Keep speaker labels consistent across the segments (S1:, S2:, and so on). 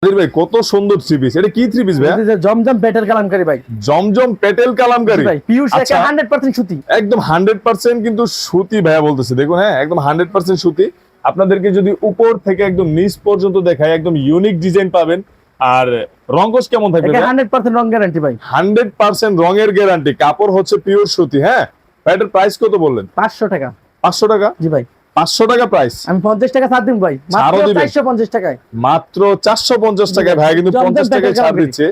S1: ভাই কত সুন্দর থ্রি পিস, এটা কি থ্রি পিস ভাই?
S2: জমজম পেটেল কালামকারী ভাই।
S1: জমজম পেটেল কালামকারী
S2: ভাই পিওর
S1: আচ্ছা,
S2: 100% সুতি,
S1: একদম 100% কিন্তু সুতি ভাইয়া বলতেছে। দেখুন হ্যাঁ, একদম 100% সুতি। আপনাদেরকে যদি উপর থেকে একদম নিচ পর্যন্ত দেখায়, একদম ইউনিক ডিজাইন পাবেন। আর রংকশ কেমন থাকবে?
S2: 100% রং গ্যারান্টি ভাই।
S1: 100% রঙের গ্যারান্টি, কাপড় হচ্ছে পিওর সুতি। হ্যাঁ ভাই, এটার প্রাইস কত বললেন?
S2: 500 টাকা।
S1: 500 টাকা?
S2: জি ভাই,
S1: 500 টাকা প্রাইস।
S2: আমি 50 টাকা ছাড় দিন ভাই, মাত্র 450 টাকায়।
S1: মাত্র 450 টাকায় ভাই কিন্তু 50 টাকায় ছাড় দিচ্ছে।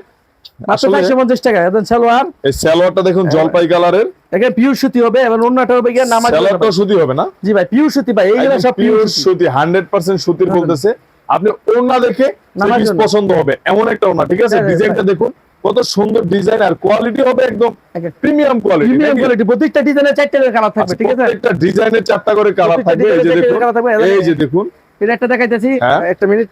S2: মাত্র 450 টাকা। এখন সালোয়ার,
S1: এই সালোয়ারটা দেখুন জলপাই কালারের,
S2: এখানে পিওর সুতি হবে এবং ওন্নাটা হবে গিয়ে নামাজ।
S1: সালোয়ারটা সুতি হবে না?
S2: জি ভাই, পিওর সুতি ভাই, এইগুলো সব
S1: পিওর সুতি 100% সুতির বলতেছে। আপনি ওন্না দেখে নামাজ পছন্দ হবে এমন একটা ওন্না, ঠিক আছে? ডিজাইনটা দেখুন কত সুন্দর ডিজাইন, আর কোয়ালিটি হবে একদম প্রিমিয়াম কোয়ালিটি।
S2: প্রিমিয়াম কোয়ালিটি, প্রত্যেকটা ডিজাইনে 4টা করে কালার থাকবে, ঠিক আছে?
S1: প্রত্যেকটা ডিজাইনের 4টা করে কালার থাকবে। এই যে দেখুন, এই যে দেখুন,
S2: এটা একটা দেখাইতেছি, একটা মিনিট।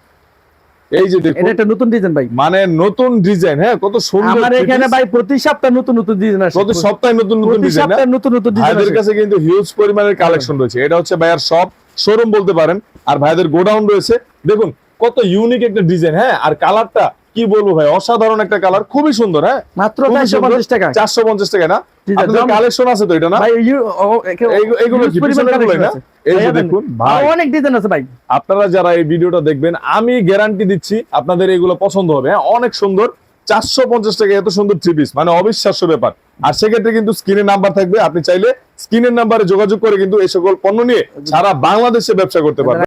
S1: এই যে দেখুন,
S2: এটা একটা নতুন ডিজাইন ভাই,
S1: মানে নতুন ডিজাইন। হ্যাঁ, কত সুন্দর।
S2: আমার এখানে ভাই প্রতি সপ্তাহে নতুন নতুন ডিজাইন আসে,
S1: প্রতি সপ্তাহে নতুন নতুন
S2: প্রতি
S1: ডিজাইন।
S2: সপ্তাহে নতুন নতুন ডিজাইন
S1: ভাইদের
S2: আসে।
S1: কাছে কিন্তু হিউজ পরিমাণের কালেকশন রয়েছে। এটা হচ্ছে ভাইয়ার শপ, শোরুম বলতে পারেন। আর ভাইদের গোডাউন রয়েছে। দেখুন কত ইউনিক একটা ডিজাইন। হ্যাঁ, আর কালারটা কি বলবো ভাই, অসাধারণ একটা কালার, খুবই সুন্দর। হ্যাঁ,
S2: মাত্র 450 টাকা।
S1: 450 টাকা না? আপনাদের কালেকশন আছে তো এটা না?
S2: ভাই
S1: এইগুলো কি পিছনেরগুলোই না? এই যে দেখুন ভাই,
S2: অনেক ডিজাইন আছে ভাই।
S1: আপনারা যারা এই ভিডিওটা দেখবেন, আমি গ্যারান্টি দিচ্ছি আপনাদের এগুলো পছন্দ হবে। হ্যাঁ, অনেক সুন্দর। 450 টাকা এত সুন্দর থ্রি পিস, মানে অবিশ্বাস্য ব্যাপার। আর সেক্ষেত্রে কিন্তু স্ক্রিনের নাম্বার থাকবে, আপনি চাইলে স্ক্রিনের নাম্বারে যোগাযোগ করে কিন্তু এই সকল পণ্য নিয়ে সারা বাংলাদেশে ব্যবসা করতে পারবেন।